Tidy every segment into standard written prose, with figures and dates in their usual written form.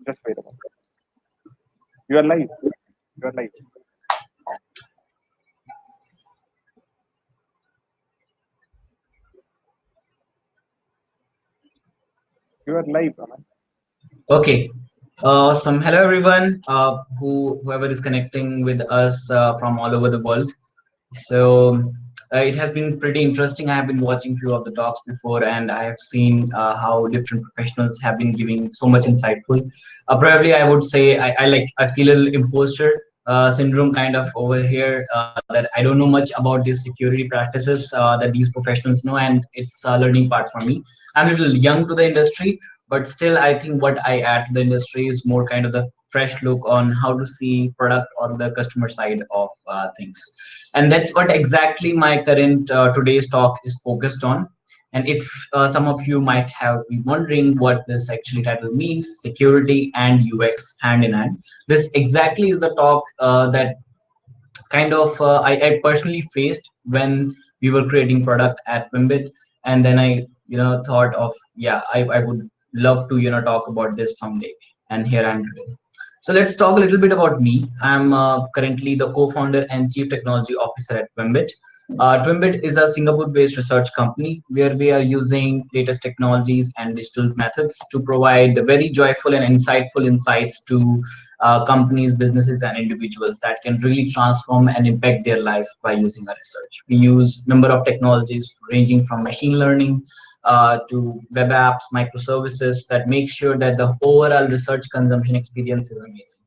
Just wait a moment. You are live. You are live. You are live, Aman. Okay. Hello everyone. Whoever is connecting with us from all over the world. So it has been pretty interesting. I have been watching few of the talks before, and I have seen how different professionals have been giving so much insightful. Probably, I would say I feel a little imposter syndrome kind of over here that I don't know much about these security practices that these professionals know, and it's a learning part for me. I'm a little young to the industry, but still, I think what I add to the industry is more kind of the fresh look on how to see product on the customer side of things, and that's what exactly my current today's talk is focused on. And if some of you might have been wondering what this actually title means, security and UX hand in hand, this exactly is the talk that kind of I personally faced when we were creating product at twimbit. And then I thought of, yeah, I would love to talk about this someday, and here I am today. So let's talk a little bit about me. I'm currently the co-founder and chief technology officer at twimbit. Twimbit is a Singapore-based research company where we are using latest technologies and digital methods to provide very joyful and insightful insights to companies, businesses, and individuals that can really transform and impact their life by using our research. We use number of technologies ranging from machine learning to web apps, microservices that make sure that the overall research consumption experience is amazing.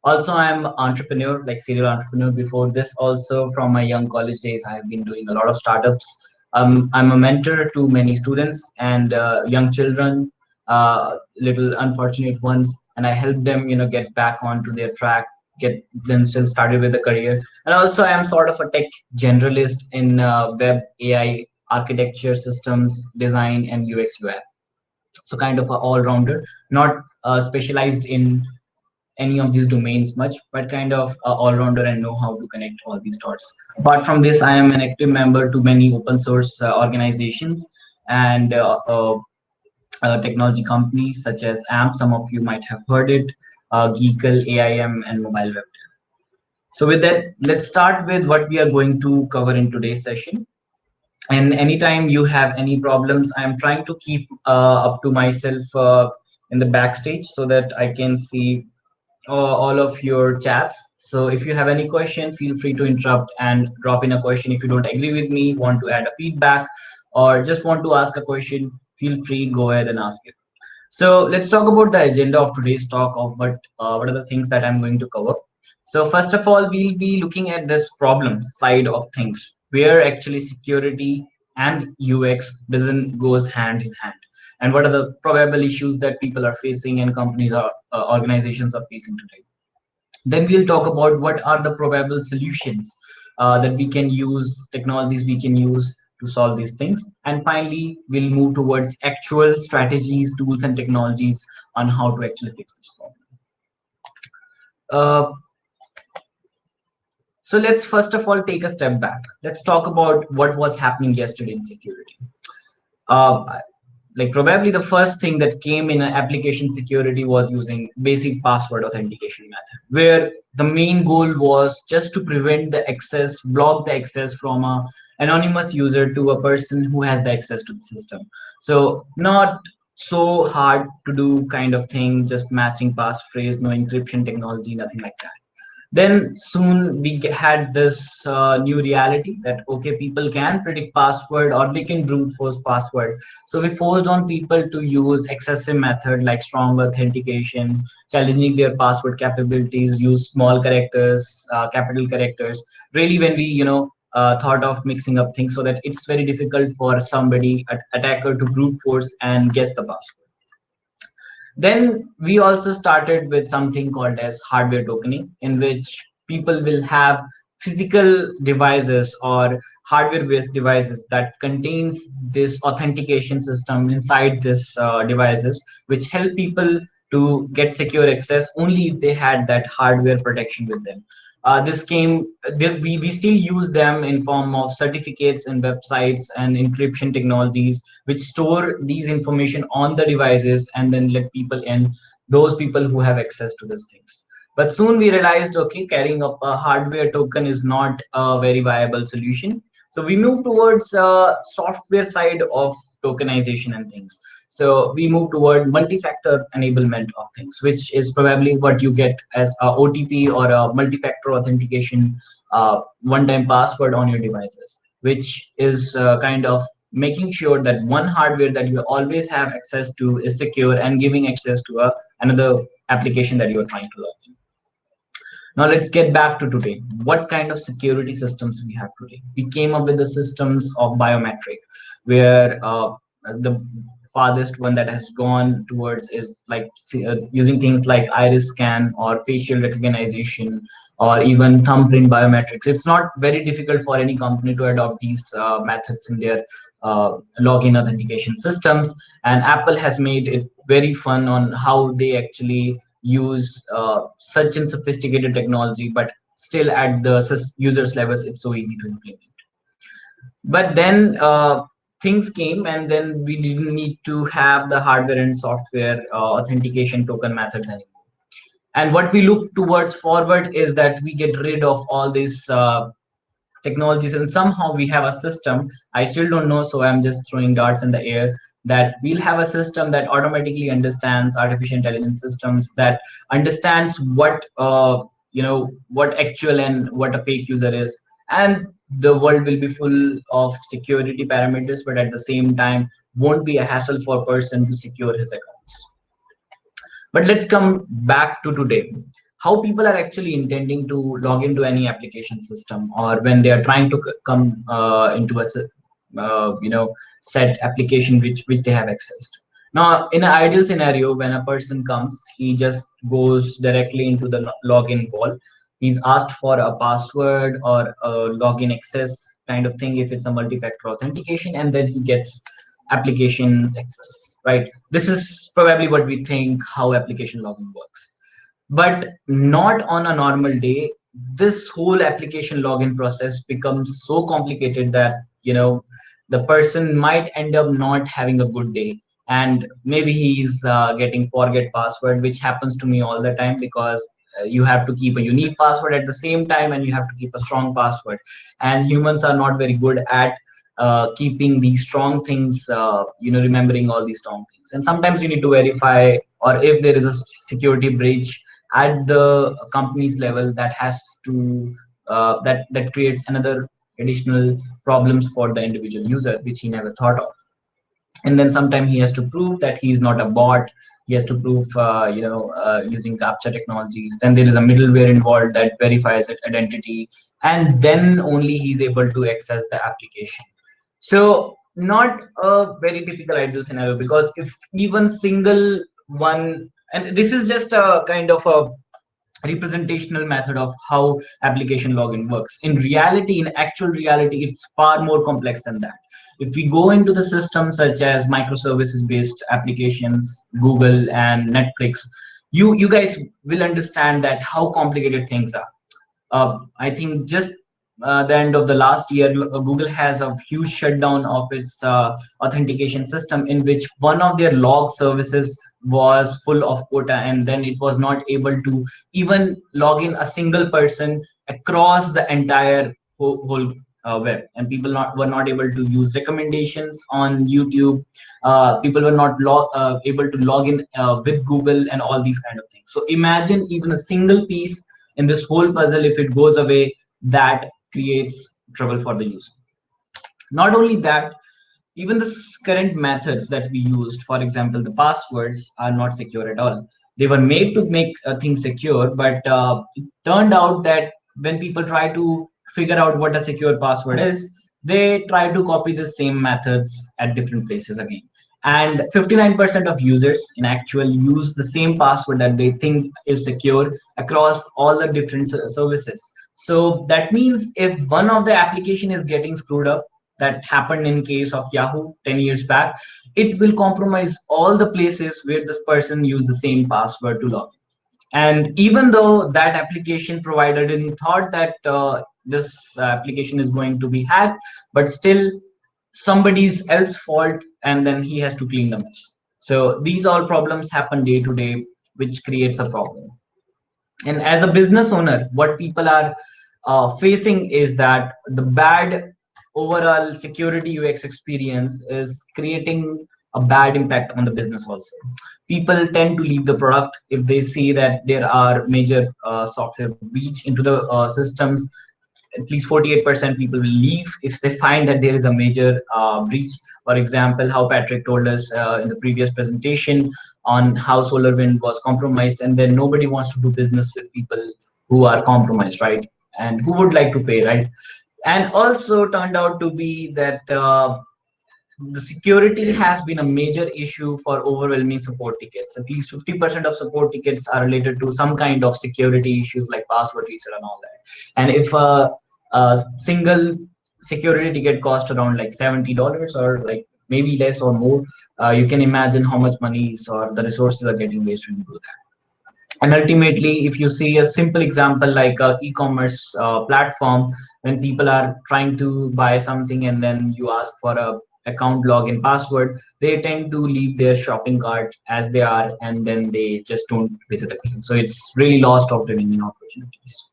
Also, I'm entrepreneur, like serial entrepreneur. Before this, also from my young college days, I have been doing a lot of startups. I'm a mentor to many students and young children, little unfortunate ones, and I help them, get back onto their track, get themselves started with a career. And also, I'm sort of a tech generalist in web, AI, architecture, systems, design, and UX UI. So kind of an all-rounder, not specialized in any of these domains much, but kind of all-rounder and know how to connect all these dots. Apart from this, I am an active member to many open source organizations and technology companies such as AMP. Some of you might have heard it, Geekle, AIM, and Mobile Web. So with that, let's start with what we are going to cover in today's session. And anytime you have any problems, I'm trying to keep up to myself in the backstage so that I can see all of your chats. So if you have any question, feel free to interrupt and drop in a question. If you don't agree with me, want to add a feedback, or just want to ask a question, feel free, go ahead and ask it. So let's talk about the agenda of today's talk of what are the things that I'm going to cover. So first of all, we'll be looking at this problem side of things, where actually security and UX doesn't goes hand in hand, and what are the probable issues that people are facing and companies or organizations are facing today. Then we'll talk about what are the probable solutions that we can use, technologies we can use to solve these things. And finally, we'll move towards actual strategies, tools, and technologies on how to actually fix this problem. Uh, so let's first of all take a step back. Let's talk about what was happening yesterday in security. Uh, like probably the first thing that came in application security was using basic password authentication method, where the main goal was just to prevent the access, block the access from a anonymous user to a person who has the access to the system. So not so hard to do kind of thing, just matching passphrase, no encryption technology, nothing like that. Then soon we had this new reality that okay, people can predict password or they can brute force password. So we forced on people to use excessive method like strong authentication, challenging their password capabilities, use small characters, capital characters. Really, when we thought of mixing up things so that it's very difficult for somebody attacker to brute force and guess the password. Then we also started with something called as hardware tokening, in which people will have physical devices or hardware-based devices that contains this authentication system inside this devices, which help people to get secure access only if they had that hardware protection with them. This came, we still use them in form of certificates and websites and encryption technologies which store these information on the devices and then let people in. those people who have access to these things. But soon we realized, okay, carrying up a hardware token is not a very viable solution. So we moved towards software side of tokenization and things. So we move toward multi-factor enablement of things, which is probably what you get as a OTP or a multi-factor authentication one-time password on your devices, which is kind of making sure that one hardware that you always have access to is secure and giving access to another application that you are trying to log in. Now let's get back to today. What kind of security systems we have today? We came up with the systems of biometric, where the farthest one that has gone towards is like using things like iris scan or facial recognition or even thumbprint biometrics. It's not very difficult for any company to adopt these methods in their login authentication systems, and Apple has made it very fun on how they actually use such an sophisticated technology, but still at the users levels it's so easy to implement. But then things came, and then we didn't need to have the hardware and software authentication token methods anymore. And what we look towards forward is that we get rid of all these technologies, and somehow we have a system. I still don't know, so I'm just throwing darts in the air, that we'll have a system that automatically understands artificial intelligence systems, that understands what what actual and what a fake user is. And the world will be full of security parameters, but at the same time won't be a hassle for a person to secure his accounts. But let's come back to today. How people are actually intending to log into any application system, or when they are trying to come into a set application which they have accessed. Now, in an ideal scenario, when a person comes, he just goes directly into the login wall. He's asked for a password or a login access kind of thing if it's a multi-factor authentication, and then he gets application access, right? This is probably what we think how application login works. But not on a normal day. This whole application login process becomes so complicated that the person might end up not having a good day, and maybe he's getting forget password, which happens to me all the time, because you have to keep a unique password at the same time, and you have to keep a strong password, and humans are not very good at keeping these strong things, remembering all these strong things. And sometimes you need to verify, or if there is a security breach at the company's level, that has to that creates another additional problems for the individual user, which he never thought of. And then sometimes he has to prove that he's not a bot. He has to prove using captcha technologies. Then there is a middleware involved that verifies that identity, and then only he's able to access the application. So not a very typical ideal scenario, because if even single one, and this is just a kind of a representational method of how application login works. In reality, in actual reality, it's far more complex than that. If we go into the system such as microservices based applications, Google and Netflix, you guys will understand that how complicated things are. I think just the end of the last year, Google has a huge shutdown of its authentication system, in which one of their log services was full of quota, and then it was not able to even log in a single person across the entire whole web, and people were not able to use recommendations on YouTube. People were not able to log in with Google and all these kind of things. So imagine even a single piece in this whole puzzle, if it goes away, that creates trouble for the user. Not only that, even the current methods that we used, for example, the passwords, are not secure at all. They were made to make things secure, but it turned out that when people try to figure out what a secure password is, they try to copy the same methods at different places again. And 59% of users in actual use the same password that they think is secure across all the different services. So that means if one of the application is getting screwed up, that happened in case of Yahoo 10 years back, it will compromise all the places where this person used the same password to log in. And even though that application provider didn't thought that this application is going to be hacked, but still somebody's else fault, and then he has to clean the mess. So these all problems happen day to day. which creates a problem. And as a business owner, what people are facing is that the bad overall security UX experience is creating a bad impact on the business also. People tend to leave the product if they see that there are major software breach into the systems. At least 48% people will leave if they find that there is a major breach. For example, how Patrick told us in the previous presentation on how SolarWind was compromised, and then nobody wants to do business with people who are compromised, right? And who would like to pay, right? And also turned out to be that the security has been a major issue for overwhelming support tickets. At least 50% of support tickets are related to some kind of security issues like password reset and all that. And if a single security ticket cost around like $70 or like maybe less or more, you can imagine how much money or the resources are getting wasted into that. And ultimately, if you see a simple example like a e-commerce platform, when people are trying to buy something and then you ask for a account login password, they tend to leave their shopping cart as they are, and then they just don't visit again. So it's really lost of revenue opportunities.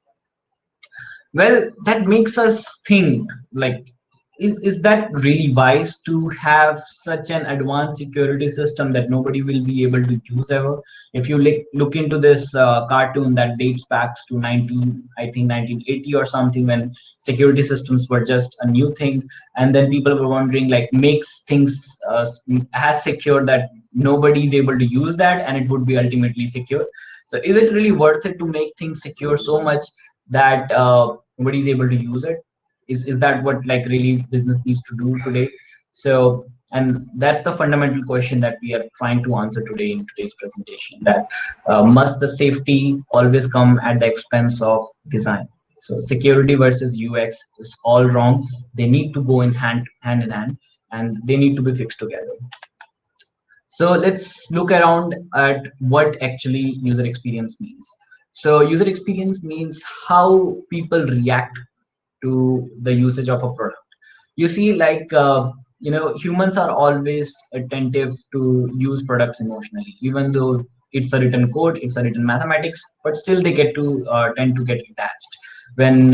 Well, that makes us think, like, is that really wise to have such an advanced security system that nobody will be able to use ever? If you look into this cartoon that dates back to 1980 or something, when security systems were just a new thing, and then people were wondering, like, makes things as secure that nobody is able to use that and it would be ultimately secure. So is it really worth it to make things secure so much that nobody is able to use it? Is that what like really business needs to do today? So, and that's the fundamental question that we are trying to answer today in today's presentation, that must the safety always come at the expense of design? So security versus UX is all wrong. They need to go in hand in hand, and they need to be fixed together. So let's look around at what actually user experience means. So user experience means how people react to the usage of a product. You see, like, humans are always attentive to use products emotionally, even though it's a written code, it's a written mathematics, but still they get to tend to get attached when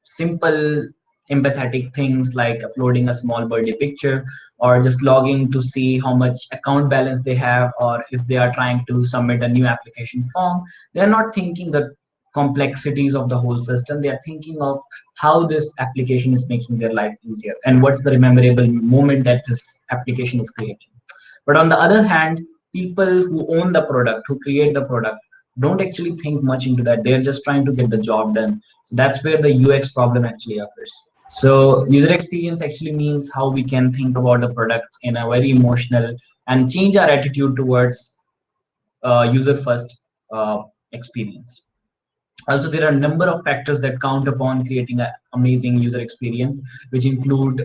simple empathetic things like uploading a small birthday picture, or just logging to see how much account balance they have, or if they are trying to submit a new application form. They're not thinking the complexities of the whole system. They are thinking of how this application is making their life easier and what's the memorable moment that this application is creating. But on the other hand, people who own the product, who create the product, don't actually think much into that. They're just trying to get the job done. So that's where the UX problem actually occurs. So user experience actually means how we can think about the product in a very emotional and change our attitude towards user first experience. Also, there are a number of factors that count upon creating an amazing user experience, which include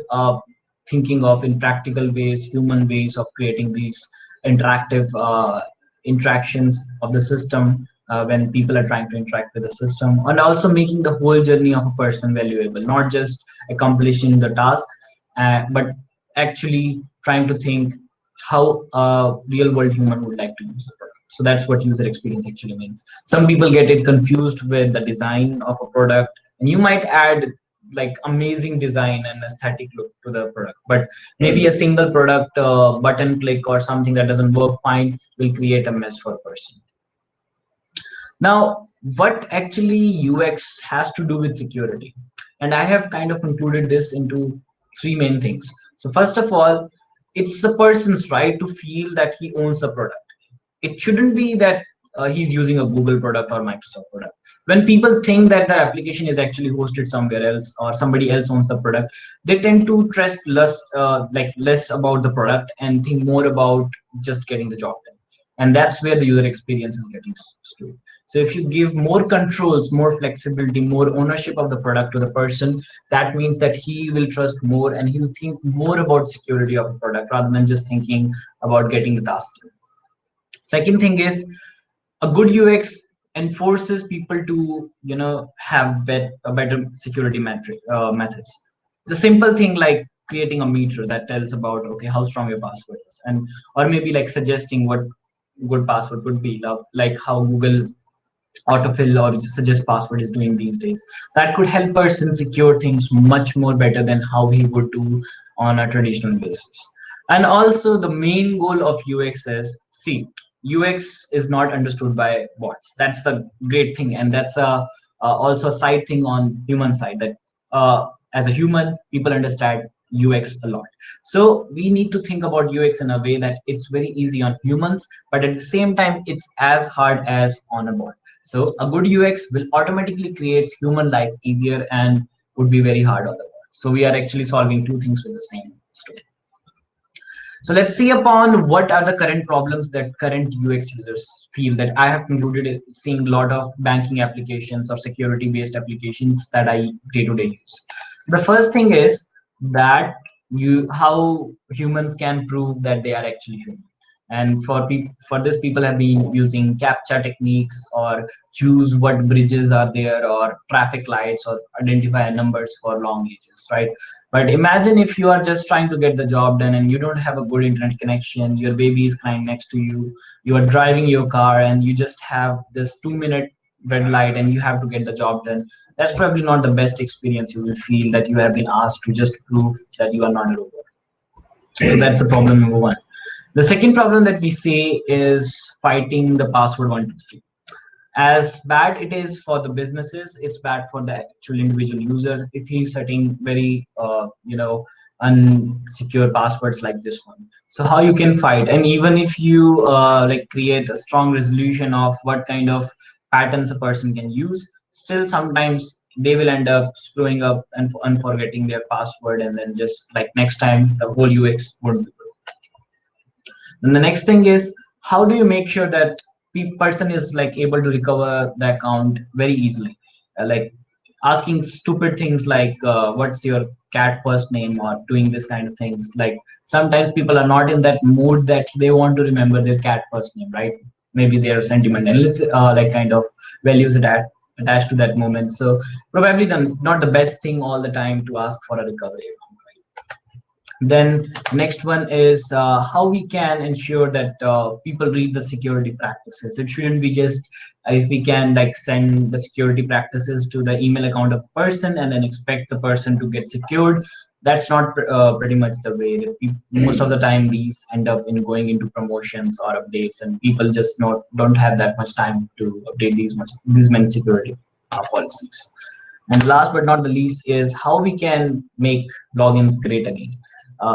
thinking of in practical ways, human ways of creating these interactive interactions of the system when people are trying to interact with the system, and also making the whole journey of a person valuable, not just accomplishing the task, but actually trying to think how a real world human would like to use it. So that's what user experience actually means. Some people get it confused with the design of a product, and you might add like amazing design and aesthetic look to the product, but maybe a single product button click or something that doesn't work fine will create a mess for a person. Now, what actually UX has to do with security? And I have kind of concluded this into three main things. So first of all, it's the person's right to feel that he owns the product. It shouldn't be that he's using a Google product or Microsoft product. When people think that the application is actually hosted somewhere else or somebody else owns the product, they tend to trust less about the product and think more about just getting the job done. And that's where the user experience is getting skewed. So if you give more controls, more flexibility, more ownership of the product to the person, that means that he will trust more and he'll think more about security of the product rather than just thinking about getting the task done. Second thing is, a good UX enforces people to have better security methods. It's a simple thing like creating a meter that tells about, okay, how strong your password is, and or maybe like suggesting what good password could be, like how Google autofill or suggest password is doing these days. That could help person secure things much more better than how he would do on a traditional basis. And also the main goal of UX is, see, UX is not understood by bots. That's the great thing, and that's also a side thing on human side, that as a human people understand UX a lot. So we need to think about UX in a way that it's very easy on humans, but at the same time it's as hard as on a bot. So a good UX will automatically create human life easier and would be very hard on the bot. So we are actually solving two things with the same story. So let's see upon what are the current problems that current UX users feel. That I have concluded seeing a lot of banking applications or security based applications that I day to day use. The first thing is that how humans can prove that they are actually human. And for this, people have been using captcha techniques, or choose what bridges are there, or traffic lights, or identify numbers for long ages, right? But imagine if you are just trying to get the job done and you don't have a good internet connection, your baby is crying next to you, you are driving your car and you just have this 2 minute red light and you have to get the job done. That's probably not the best experience you will feel, that you have been asked to just prove that you are not a robot. So that's the problem number one. The second problem that we see is fighting the password 123. As bad it is for the businesses, it's bad for the actual individual user if he's setting very unsecure passwords like this one. So how you can fight, and even if you like create a strong resolution of what kind of patterns a person can use, still sometimes they will end up screwing up and unforgetting their password, and then just like next time the whole UX won't be. Then the next thing is, how do you make sure that person is like able to recover the account very easily? Like asking stupid things like what's your cat first name, or doing this kind of things. Like sometimes people are not in that mood that they want to remember their cat first name, right? Maybe their sentimental like kind of values attached to that moment. So probably not the best thing all the time to ask for a recovery. Then next one is how we can ensure that people read the security practices. It shouldn't be just if we can like send the security practices to the email account of a person and then expect the person to get secured. That's not pretty much the way. Most of the time these end up in going into promotions or updates, and people just don't have that much time to update these many security policies. And last but not the least is how we can make logins great again.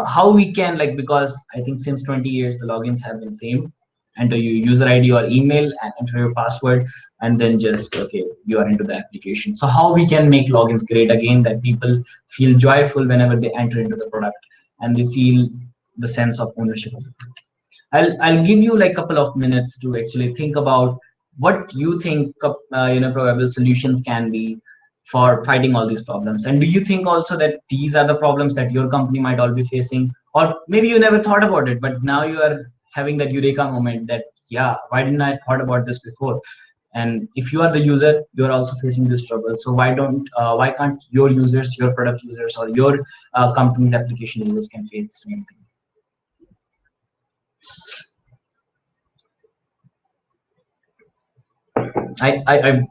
How we can, like, because I think since 20 years the logins have been same. Enter your user ID or email and enter your password, and then just okay, you are into the application. So how we can make logins great again, that people feel joyful whenever they enter into the product and they feel the sense of ownership of the product. I'll give you like a couple of minutes to actually think about what you think probable solutions can be for fighting all these problems. And do you think also that these are the problems that your company might all be facing, or maybe you never thought about it, but now you are having that eureka moment that, yeah, why didn't I thought about this before? And if you are the user, you're also facing this trouble. So why can't your users, your product users, or your company's application users can face the same thing? I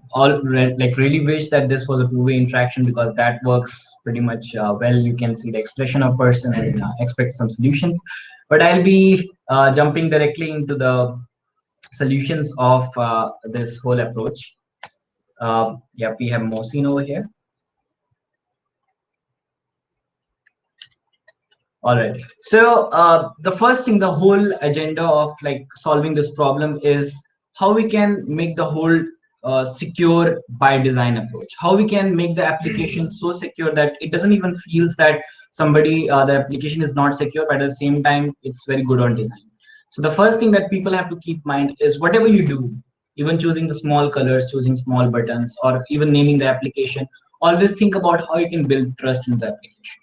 like really wish that this was a two-way interaction, because that works pretty much well. You can see the expression of person and expect some solutions. But I'll be jumping directly into the solutions of this whole approach. Yeah, we have Mohsin over here. All right. So the first thing, the whole agenda of like solving this problem is how we can make the whole secure by design approach. How we can make the application so secure that it doesn't even feels that the application is not secure, but at the same time it's very good on design. So the first thing that people have to keep mind is whatever you do, even choosing the small colors, choosing small buttons, or even naming the application, always think about how you can build trust in the application.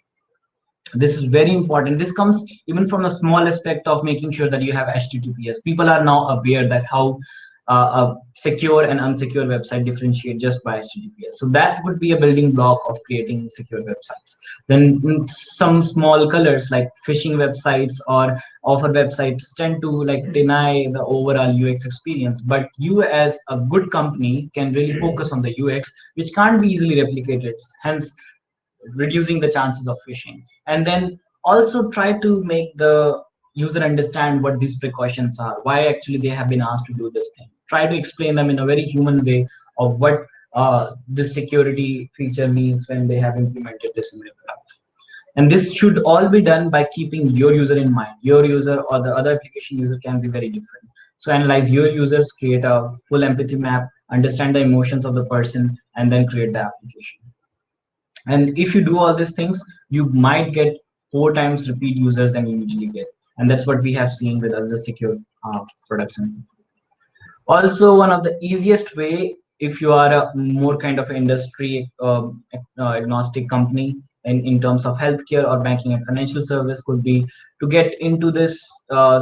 This is very important. This comes even from a small aspect of making sure that you have HTTPS. People are now aware that how a secure and unsecure website differentiate just by HTTPS. So that would be a building block of creating secure websites. Then some small colors like phishing websites or offer websites tend to like deny the overall UX experience. But you as a good company can really focus on the UX, which can't be easily replicated. Hence, reducing the chances of phishing. And then also try to make the user understand what these precautions are, why actually they have been asked to do this thing. Try to explain them in a very human way of what this security feature means when they have implemented this in their product. And this should all be done by keeping your user in mind. Your user or the other application user can be very different. So analyze your users, create a full empathy map, understand the emotions of the person, and then create the application. And if you do all these things, you might get 4 times repeat users than you usually get. And that's what we have seen with other secure products. Also, one of the easiest way, if you are a more kind of industry agnostic company in terms of healthcare or banking and financial service, could be to get into this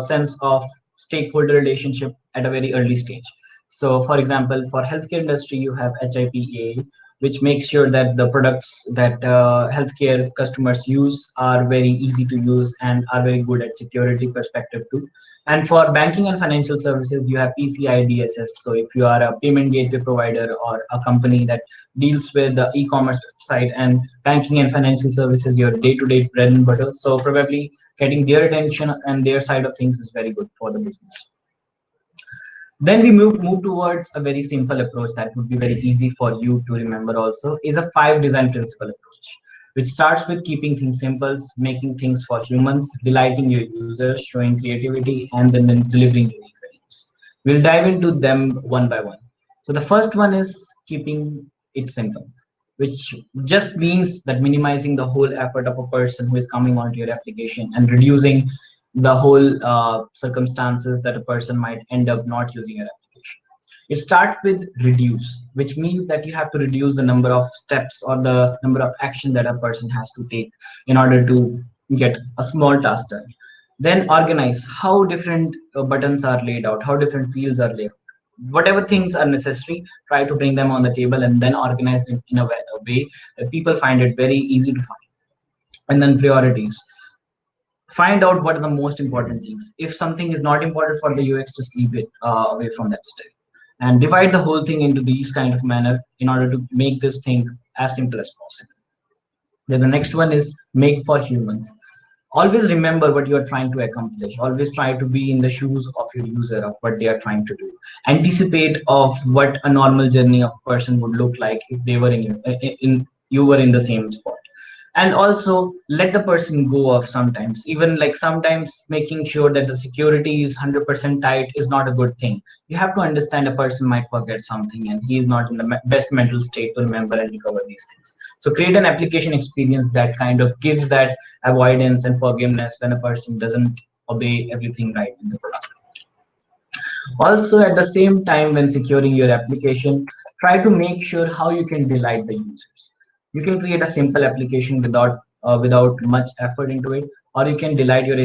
sense of stakeholder relationship at a very early stage. So for example, for healthcare industry, you have HIPAA, which makes sure that the products that healthcare customers use are very easy to use and are very good at security perspective too. And for banking and financial services, you have PCI DSS. So if you are a payment gateway provider or a company that deals with the e-commerce website and banking and financial services, your day-to-day bread and butter. So probably getting their attention and their side of things is very good for the business. Then we move towards a very simple approach that would be very easy for you to remember also, is a 5 design principle approach, which starts with keeping things simple, making things for humans, delighting your users, showing creativity, and then delivering unique values. We'll dive into them one by one. So the first one is keeping it simple, which just means that minimizing the whole effort of a person who is coming onto your application and reducing the whole circumstances that a person might end up not using your application. It starts with reduce, which means that you have to reduce the number of steps or the number of action that a person has to take in order to get a small task done. Then organize how different buttons are laid out, how different fields are laid out. Whatever things are necessary, try to bring them on the table and then organize them in a way that people find it very easy to find. And then priorities, find out what are the most important things. If something is not important for the UX, just leave it away from that step, and divide the whole thing into these kind of manner in order to make this thing as simple as possible. Then the next one is make for humans. Always remember what you are trying to accomplish. Always try to be in the shoes of your user, of what they are trying to do. Anticipate of what a normal journey of a person would look like if they were in you were in the same spot. And also let the person go of sometimes, even like sometimes making sure that the security is 100% tight is not a good thing. You have to understand a person might forget something and he is not in the best mental state to remember and recover these things. So create an application experience that kind of gives that avoidance and forgiveness when a person doesn't obey everything right in the product. Also, at the same time, when securing your application, try to make sure how you can delight the users. You can create a simple application without much effort into it, or you can delight your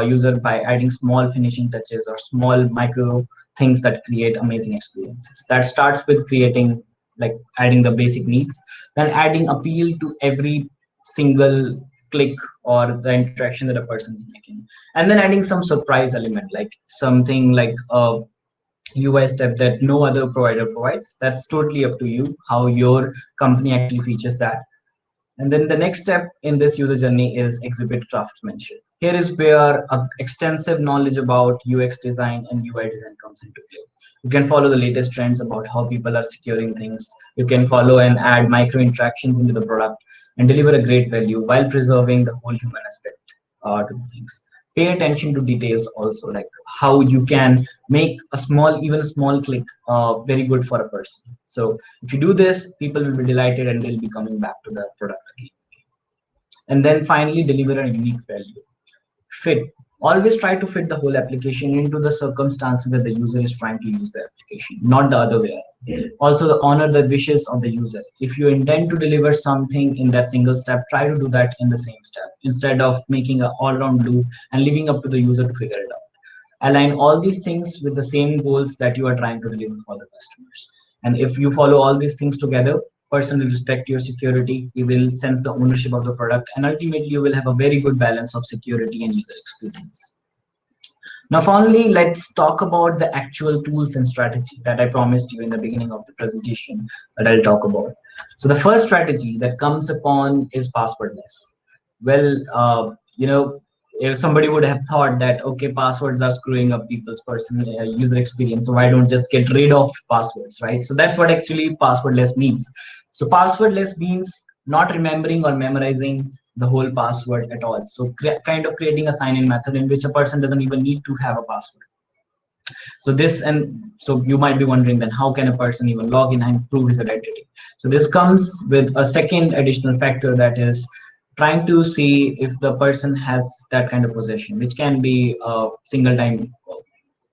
user by adding small finishing touches or small micro things that create amazing experiences. That starts with creating, like adding the basic needs, then adding appeal to every single click or the interaction that a person is making, and then adding some surprise element, like something like UI step that no other provider provides. That's totally up to you how your company actually features that. And then the next step in this user journey is exhibit craftsmanship. Here is where extensive knowledge about UX design and UI design comes into play. You can follow the latest trends about how people are securing things. You can follow and add micro interactions into the product and deliver a great value while preserving the whole human aspect to the things. Pay attention to details also, like how you can make a small, even a small click very good for a person. So if you do this, people will be delighted and they'll be coming back to the product again. And then finally, deliver a unique value. Fit. Always try to fit the whole application into the circumstances that the user is trying to use the application, not the other way around. Also, honor the wishes of the user. If you intend to deliver something in that single step, try to do that in the same step instead of making an all-round loop and leaving up to the user to figure it out. Align all these things with the same goals that you are trying to deliver for the customers. And if you follow all these things together, person will respect your security, he will sense the ownership of the product, and ultimately you will have a very good balance of security and user experience. Now, finally, let's talk about the actual tools and strategy that I promised you in the beginning of the presentation that I'll talk about. So the first strategy that comes upon is passwordless. Well, if somebody would have thought that, okay, passwords are screwing up people's personal user experience, so why don't just get rid of passwords, right? So that's what actually passwordless means. So passwordless means not remembering or memorizing the whole password at all. So kind of creating a sign-in method in which a person doesn't even need to have a password. So you might be wondering, then how can a person even log in and prove his identity? So this comes with a second additional factor, that is trying to see if the person has that kind of possession, which can be a single time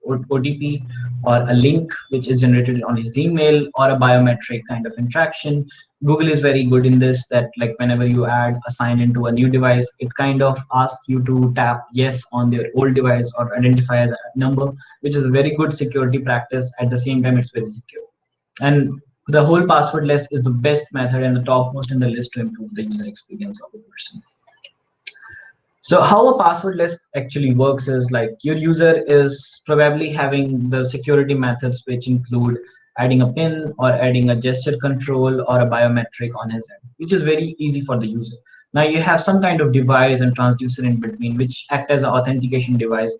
OTP, or a link which is generated on his email, or a biometric kind of interaction. Google is very good in this, that like whenever you add a sign into a new device, it kind of asks you to tap yes on their old device or identify as a number, which is a very good security practice. At the same time, it's very secure. And the whole passwordless is the best method and the topmost in the list to improve the user experience of a person. So how a passwordless actually works is, like, your user is probably having the security methods which include adding a pin or adding a gesture control or a biometric on his end, which is very easy for the user. Now you have some kind of device and transducer in between which act as an authentication device,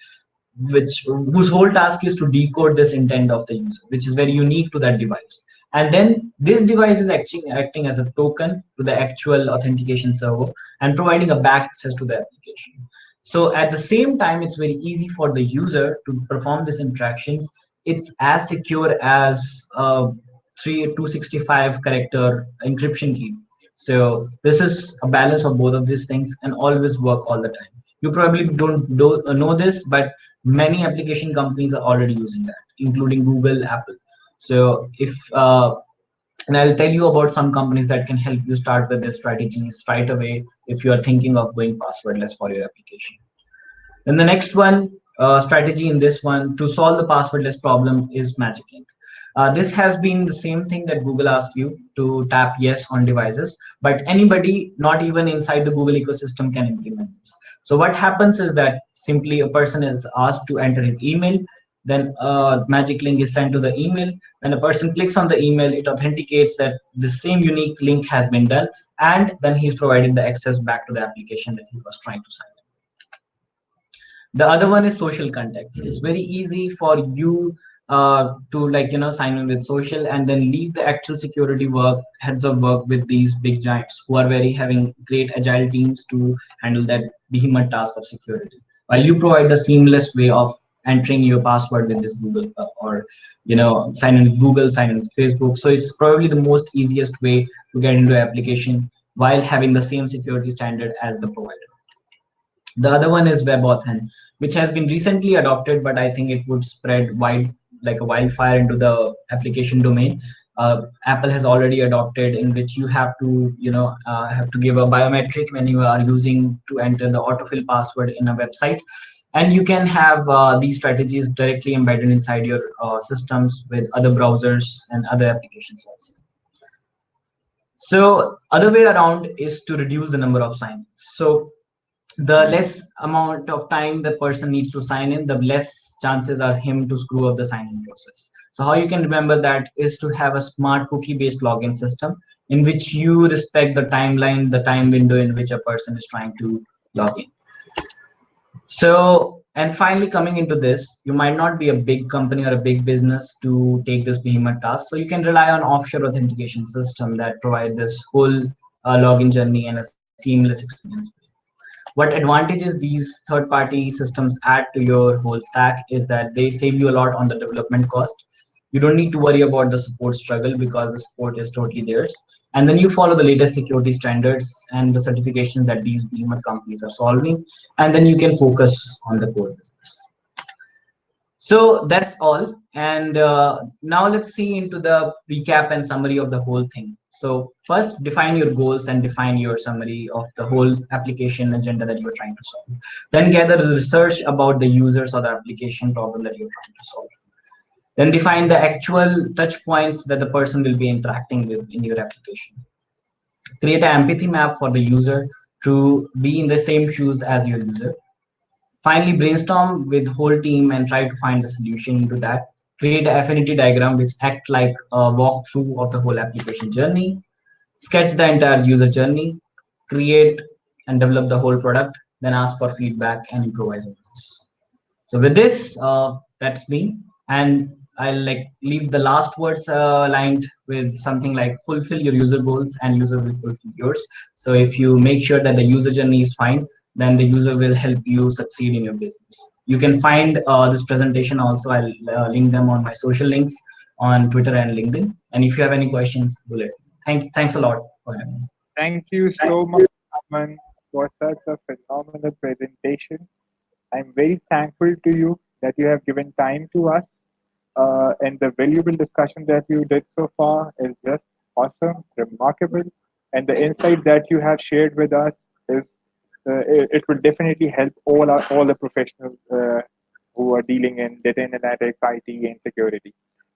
which whose whole task is to decode this intent of the user, which is very unique to that device. And then this device is actually acting as a token to the actual authentication server and providing a back access to the application. So at the same time, it's very easy for the user to perform these interactions. It's as secure as a 265 character encryption key. So this is a balance of both of these things and always work all the time. You probably don't know this, but many application companies are already using that, including Google, Apple. So if and I'll tell you about some companies that can help you start with this strategies right away if you are thinking of going passwordless for your application. Then the next one, strategy in this one to solve the passwordless problem, is Magic Link. This has been the same thing that Google asks you to tap yes on devices, but anybody, not even inside the Google ecosystem, can implement this. So what happens is that simply a person is asked to enter his email, then a magic link is sent to the email. When a person clicks on the email, it authenticates that the same unique link has been done, and then he's provided the access back to the application that he was trying to sign in. The other one is social contacts. It's very easy for you to, like, sign in with social and then leave the actual security work, heads of work, with these big giants who are very having great agile teams to handle that behemoth task of security, while you provide the seamless way of entering your password with this Google, or sign in with Google, sign in with Facebook. So it's probably the most easiest way to get into application while having the same security standard as the provider. The other one is WebAuthn, which has been recently adopted, but I think it would spread wide like a wildfire into the application domain. Apple has already adopted, in which you have to, have to give a biometric when you are using to enter the autofill password in a website, and you can have these strategies directly embedded inside your systems with other browsers and other applications also. So other way around is to reduce the number of sign-ins. So the less amount of time the person needs to sign in, the less chances are him to screw up the sign-in process. So how you can remember that is to have a smart cookie-based login system in which you respect the timeline, the time window in which a person is trying to log in. So, and finally, coming into this, you might not be a big company or a big business to take this behemoth task. So you can rely on offshore authentication system that provide this whole login journey and a seamless experience. What advantages these third-party systems add to your whole stack is that they save you a lot on the development cost. You don't need to worry about the support struggle because the support is totally theirs. And then you follow the latest security standards and the certifications that these behemoth companies are solving, and then you can focus on the core business. So that's all. And now let's see into the recap and summary of the whole thing. So first, define your goals and define your summary of the whole application agenda that you're trying to solve. Then gather the research about the users or the application problem that you're trying to solve. Then define the actual touch points that the person will be interacting with in your application. Create an empathy map for the user to be in the same shoes as your user. Finally, brainstorm with whole team and try to find the solution to that. Create an affinity diagram which act like a walkthrough of the whole application journey. Sketch the entire user journey. Create and develop the whole product. Then ask for feedback and improvise on this. So with this, that's me, and I'll like leave the last words aligned with something like fulfill your user goals, and user will fulfill yours. So if you make sure that the user journey is fine, then the user will help you succeed in your business. You can find this presentation also. I'll link them on my social links on Twitter and LinkedIn. And if you have any questions, do let me know. Thanks a lot for having me. Thank you so much, Aman, for such a phenomenal presentation. I'm very thankful to you that you have given time to us. And the valuable discussion that you did so far is just awesome, remarkable. And the insight that you have shared with us is it will definitely help all the professionals who are dealing in data analytics, IT, and security.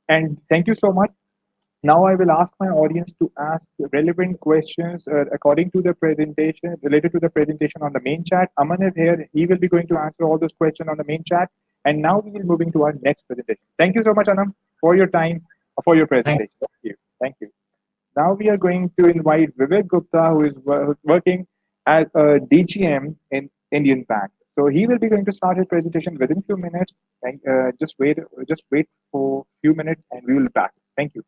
And thank you so much. Now I will ask my audience to ask relevant questions according to the presentation, related to the presentation on the main chat. Aman is here. He will be going to answer all those questions on the main chat. And now we will moving to our next presentation. Thank you so much, Anam, for your time, for your Thank presentation. Thank you. Thank you. Now we are going to invite Vivek Gupta, who is working as a DGM in Indian Bank. So he will be going to start his presentation within few minutes. And just wait for few minutes, and we will be back. Thank you.